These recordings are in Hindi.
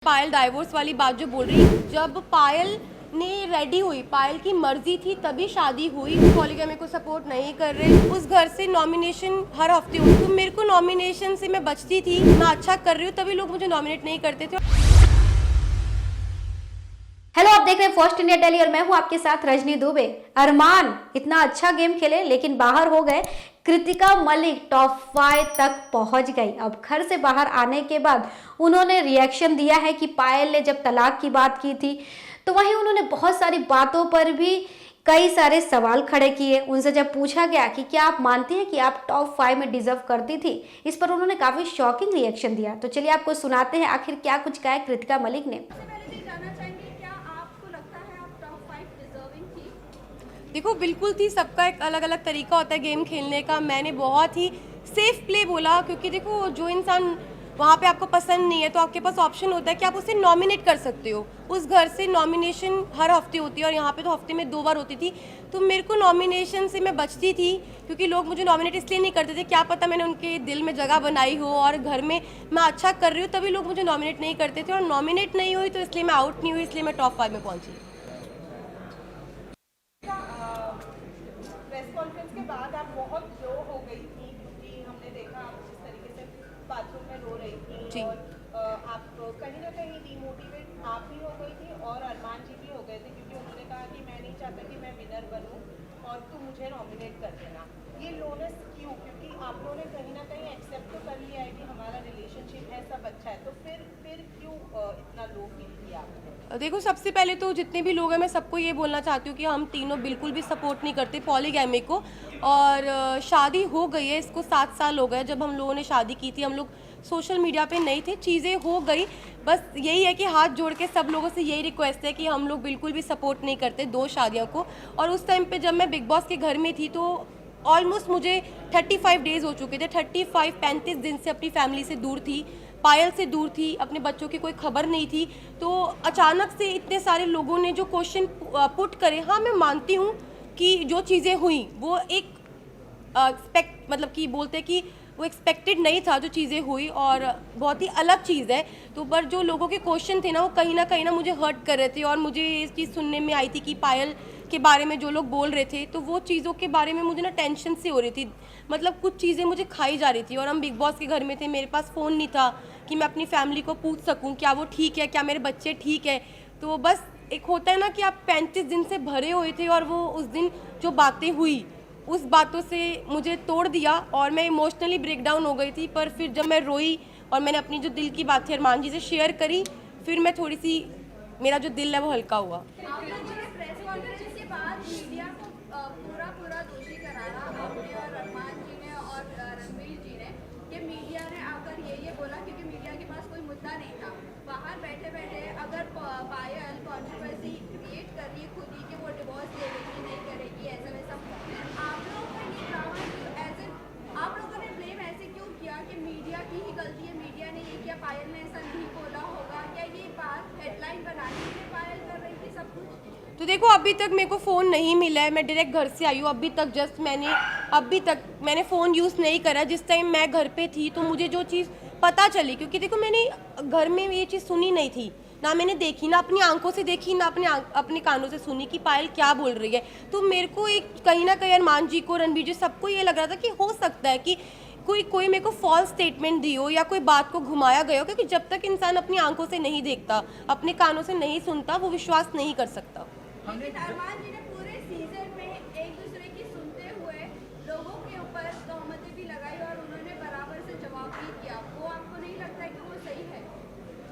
पायल डाइवोर्स वाली बात जो बोल रही, जब पायल ने रेडी हुई, पायल की मर्जी थी तभी शादी हुई। पॉलीगैमी को सपोर्ट नहीं कर रहे, उस घर से नॉमिनेशन हर हफ्ते हुई। तो मेरे को नॉमिनेशन से मैं बचती थी, मैं अच्छा कर रही हूँ तभी लोग मुझे नॉमिनेट नहीं करते थे। हेलो, आप देख रहे हैं फर्स्ट इंडिया टेली और मैं हूं आपके साथ रजनी दुबे। अरमान इतना अच्छा गेम खेले लेकिन बाहर हो गए। कृतिका मलिक टॉप 5 तक पहुंच गई। अब घर से बाहर आने के बाद उन्होंने रिएक्शन दिया है कि पायल ने जब तलाक की बात की थी तो वहीं उन्होंने बहुत सारी बातों पर भी कई सारे सवाल खड़े किए। उनसे जब पूछा गया कि क्या आप मानती हैं कि आप टॉप 5 में डिजर्व करती थी, इस पर उन्होंने काफी शॉकिंग रिएक्शन दिया। तो चलिए आपको सुनाते हैं आखिर क्या कुछ कहा है कृतिका मलिक ने। देखो, बिल्कुल थी, सबका एक अलग अलग तरीका होता है गेम खेलने का। मैंने बहुत ही सेफ प्ले बोला, क्योंकि देखो जो इंसान वहाँ पे आपको पसंद नहीं है तो आपके पास ऑप्शन होता है कि आप उसे नॉमिनेट कर सकते हो। उस घर से नॉमिनेशन हर हफ्ते होती है और यहाँ पे तो हफ्ते में 2 बार होती थी। तो मेरे को नॉमिनेशन से मैं बचती थी, क्योंकि लोग मुझे नॉमिनेट इसलिए नहीं करते थे, क्या पता मैंने उनके दिल में जगह बनाई हो और घर में मैं अच्छा कर रही हूँ तभी लोग मुझे नॉमिनेट नहीं करते थे। और नॉमिनेट नहीं हुई तो इसलिए मैं आउट नहीं हुई, इसलिए मैं टॉप 5 में पहुँची। प्रेस कॉन्फ्रेंस के बाद आप बहुत लो हो गई थी, क्योंकि हमने देखा आप जिस तरीके से बाथरूम में रो रही थी और आप कहीं ना कहीं डिमोटिवेट आप भी हो गई थी और अरमान जी भी हो गए थे, क्योंकि उन्होंने कहा कि मैं नहीं चाहता कि मैं विनर बनूं और तुम मुझे नॉमिनेट कर देना। ये लोनेस क्यों? क्योंकि आप लोगों ने कहीं ना कहीं एक्सेप्ट तो कर लिया है कि हमारा रिलेशनशिप है, सब अच्छा है, तो फिर क्यों इतना लो फील किया आपने? देखो, सबसे पहले तो जितने भी लोग हैं मैं सबको ये बोलना चाहती हूँ कि हम तीनों बिल्कुल भी सपोर्ट नहीं करते पॉलीगैमी को। और शादी हो गई है, इसको 7 साल हो गए। जब हम लोगों ने शादी की थी हम लोग सोशल मीडिया पे नहीं थे, चीज़ें हो गई। बस यही है कि हाथ जोड़ के सब लोगों से यही रिक्वेस्ट है कि हम लोग बिल्कुल भी सपोर्ट नहीं करते 2 शादियों को। और उस टाइम पे जब मैं बिग बॉस के घर में थी तो ऑलमोस्ट मुझे 35 डेज़ हो चुके थे। 35 दिन से अपनी फैमिली से दूर थी, पायल से दूर थी, अपने बच्चों की कोई खबर नहीं थी। तो अचानक से इतने सारे लोगों ने जो क्वेश्चन पुट करे, हाँ मैं मानती हूँ कि जो चीज़ें हुई वो एक मतलब कि बोलते हैं कि वो एक्सपेक्टेड नहीं था जो चीज़ें हुई, और बहुत ही अलग चीज़ है। तो पर जो लोगों के क्वेश्चन थे ना, वो कहीं ना मुझे हर्ट कर रहे थे। और मुझे ये चीज़ सुनने में आई थी कि पायल के बारे में जो लोग बोल रहे थे, तो वो चीज़ों के बारे में मुझे ना टेंशन सी हो रही थी। मतलब कुछ चीज़ें मुझे खाई जा रही थी। और हम बिग बॉस के घर में थे, मेरे पास फ़ोन नहीं था कि मैं अपनी फैमिली को पूछ सकूं क्या वो ठीक है, क्या मेरे बच्चे ठीक है। तो बस एक होता है ना कि आप 35 दिन से भरे हुए थे और वो उस दिन जो बातें हुई उस बातों से मुझे तोड़ दिया और मैं इमोशनली ब्रेकडाउन हो गई थी। पर फिर जब मैं रोई और मैंने अपनी जो दिल की बात थी अरमान जी से शेयर करी, फिर मैं थोड़ी सी, मेरा जो दिल है वो हल्का हुआ। पूरा दोषी करारा आपने और अरमान जी ने और रणवीर जी ने, कि मीडिया ने आकर ये बोला, क्योंकि मीडिया के पास कोई मुद्दा नहीं था। बाहर बैठे बैठे अगर पायल कंट्रोवर्सी क्रिएट कर रही है खुद ही कि वो डिवोर्स ले लेगी, नहीं करेगी, ऐसा वैसा, आप लोग का ये ड्रामा ऐसे आप लोगों ने ब्लेम ऐसे क्यों किया कि मीडिया की ही गलती है, मीडिया ने ये किया, पायल ने ऐसा नहीं बोला होगा? क्या ये बात हेडलाइन बनाने के लिए पायल कर रही थी सब कुछ? तो देखो, अभी तक मेरे को फ़ोन नहीं मिला है, मैं डायरेक्ट घर से आई हूँ। अभी तक मैंने फ़ोन यूज़ नहीं करा। जिस टाइम मैं घर पे थी तो मुझे जो चीज़ पता चली, क्योंकि देखो मैंने घर में ये चीज़ सुनी नहीं थी, ना मैंने देखी, ना अपनी आंखों से देखी, ना अपने कानों से सुनी कि पायल क्या बोल रही है। तो मेरे को एक कहीं ना कहीं अरमान जी को, रणवीर जी, सबको ये लग रहा था कि हो सकता है कि कोई मेरे को फॉल्स स्टेटमेंट दी हो या कोई बात को घुमाया गया हो, क्योंकि जब तक इंसान अपनी आंखों से नहीं देखता, अपने कानों से नहीं सुनता, वो विश्वास नहीं कर सकता। अरमान जी ने पूरे सीजन में एक दूसरे की सुनते हुए लोगों के ऊपर तहमतें भी लगाई और उन्होंने बराबर से जवाब भी किया। वो आपको नहीं लगता है कि वो सही है?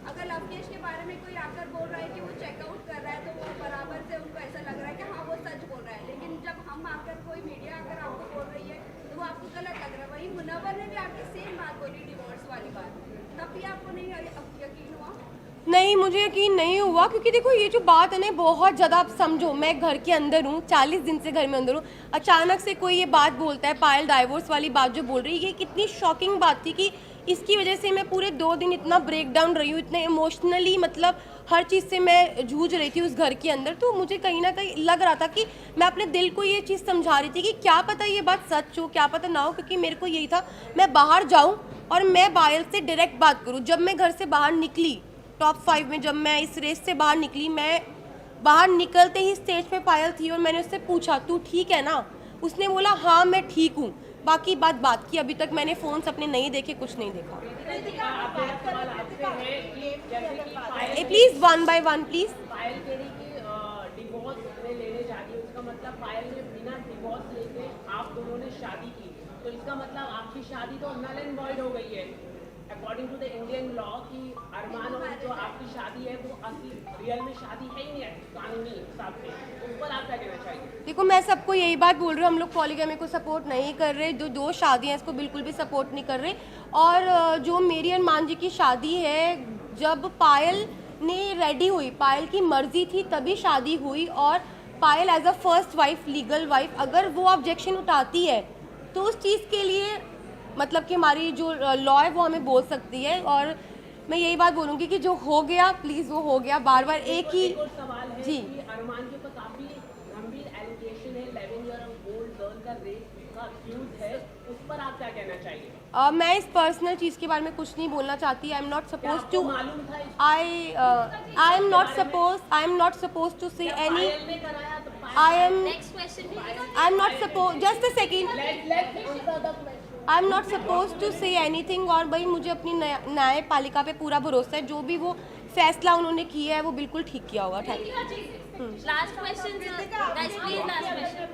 अगर लवकेश के बारे में कोई आकर बोल रहा है कि वो चेकआउट कर रहा है तो वो बराबर से उनको ऐसा लग रहा है कि हाँ वो सच बोल रहा है, लेकिन जब हम आकर कोई मीडिया आकर आपको बोल रही है तो वो आपको गलत लग रहा है। वही मुनव्वर ने भी आके सेम बात बोली, डिवोर्स वाली बात, तब भी आपको नहीं यकीन हुआ? नहीं, मुझे यकीन नहीं हुआ, क्योंकि देखो ये जो बात है ना, बहुत ज़्यादा, आप समझो मैं घर के अंदर हूँ, 40 दिन से घर में अंदर हूँ, अचानक से कोई ये बात बोलता है, पायल डाइवोर्स वाली बात जो बोल रही है, ये कितनी शॉकिंग बात थी कि इसकी वजह से मैं पूरे 2 दिन इतना ब्रेक डाउन रही हूँ, इतने इमोशनली, मतलब हर चीज़ से मैं जूझ रही थी उस घर के अंदर। तो मुझे कहीं ना कहीं लग रहा था कि मैं अपने दिल को ये चीज़ समझा रही थी कि क्या पता ये बात सच हो, क्या पता ना हो, क्योंकि मेरे को यही था मैं बाहर जाऊँ और मैं पायल से डायरेक्ट बात करूँ। जब मैं घर से बाहर निकली टॉप 5 में जब मैं इस रेस से बाहर निकली, मैं बाहर निकलते ही स्टेज पे पायल थी और मैंने उससे पूछा तू ठीक है ना, उसने बोला हाँ मैं ठीक हूँ। बाकी बात की, अभी तक मैंने फ़ोन्स अपने नहीं देखे, कुछ नहीं देखा। Please 1 by 1 please. पायल कह रही कि डिवोर्स में लेने जा रही है, उसका मतलब पायल ने बिना डिवोर्स लेके आप दोनों ने शादी की, तो इसका मतलब आपकी शादी तो नल एंड वॉइड हो गई है according to the Indian law कि अरमान और जो आपकी शादी है वो असली रियल में शादी है ही नहीं है कानूनी हिसाब से। उस पर आप क्या कहना चाहिए? देखो मैं सबको यही बात बोल रही हूँ, हम लोग पॉलीगैमी को सपोर्ट नहीं कर रहे, जो 2 शादियाँ इसको बिल्कुल भी सपोर्ट नहीं कर रहे। और जो मेरी अरमान जी की शादी है, जब पायल ने रेडी हुई, पायल की मर्जी थी तभी शादी हुई, और Payal as a first wife, legal wife, अगर वो ऑब्जेक्शन उठाती है तो उस चीज़ के लिए मतलब कि हमारी जो लॉ है वो हमें बोल सकती है। और मैं यही बात बोलूँगी कि जो हो गया प्लीज़ वो हो गया, बार बार एक ही और सवाल है जी। कि अरमान के ऊपर काफी गंभीर एलिगेशन है, 11 ईयर ओल्ड गर्ल का रेप का अक्यूज है, उस पर आप क्या कहना चाहिए? मैं इस पर्सनल चीज़ के बारे में कुछ नहीं बोलना चाहती। I am not suppose to मालूम था इस I am not suppose to say any Payal ने कराया तो I am not supposed, just a second, I am not supposed to say anything। और भाई मुझे अपनी न्यायपालिका पे पूरा भरोसा है, जो भी वो फैसला उन्होंने किया है वो बिल्कुल ठीक किया होगा। Thank you. Last question guys, please last question.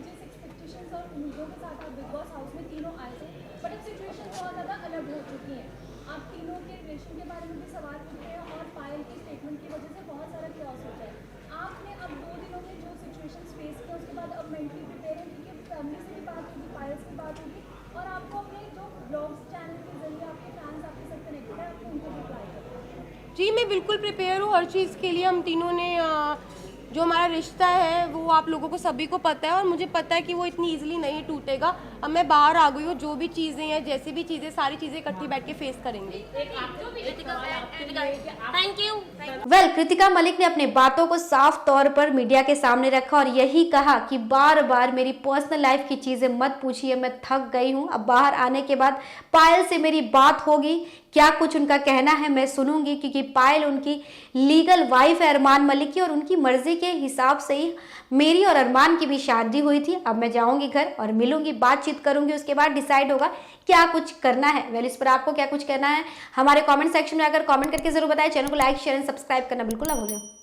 जिस एक्सपेक्टेशंस और उम्मीदों के साथ आप बिग बॉस हाउस में तीनों आए थे, बट अब सिचुएशन बहुत ज़्यादा अलग हो चुकी है। आप तीनों के रिलेशन के बारे में भी सवाल पूछते हैं और पायल की स्टेटमेंट की वजह से बहुत सारा क्लॉस होता है। आपने अब 2 दिनों में जो सिचुएशन फेस किया, उसके बाद अब मेंटली प्रिपेयर हैं, क्योंकि फैमिली से भी बात होगी, पायल से बात होगी, और आपको अपने जो ब्लॉग्स चैनल के जरिए आपके फैंस आपके साथ कनेक्टेड है, आपको उनको रिप्लाई करना है। जी मैं बिल्कुल प्रिपेयर हूँ हर चीज़ के लिए। हम तीनों ने जो हमारा रिश्ता है वो आप लोगों को सभी को पता है, और मुझे पता है कि वो इतनी इजीली नहीं टूटेगा। अब मैं बाहर आ गई हूँ, जो भी चीज़ें हैं, जैसी भी चीज़ें, सारी चीज़ें इकट्ठी बैठ के फेस करेंगे। Thank you. Well, Kritika Malik ने अपनी बातों को साफ तौर पर मीडिया के सामने रखा और यही कहा कि बार बार मेरी पर्सनल लाइफ की चीजें मत पूछिए, मैं थक गई हूं। अब बाहर आने के बाद पायल से मेरी बात होगी, क्या कुछ उनका कहना है मैं सुनूंगी, क्योंकि पायल उनकी लीगल वाइफ है अरमान मलिक की, और उनकी मर्जी के हिसाब से ही मेरी और अरमान की भी शादी हुई थी। अब मैं जाऊंगी घर और मिलूंगी, बातचीत करूंगी, उसके बाद डिसाइड होगा क्या कुछ करना है। वेल, इस पर आपको क्या कुछ कहना है हमारे कमेंट सेक्शन में आकर कमेंट करके जरूर बताएं। चैनल को लाइक शेयर एंड सब्सक्राइब करना बिल्कुल ना भूलें।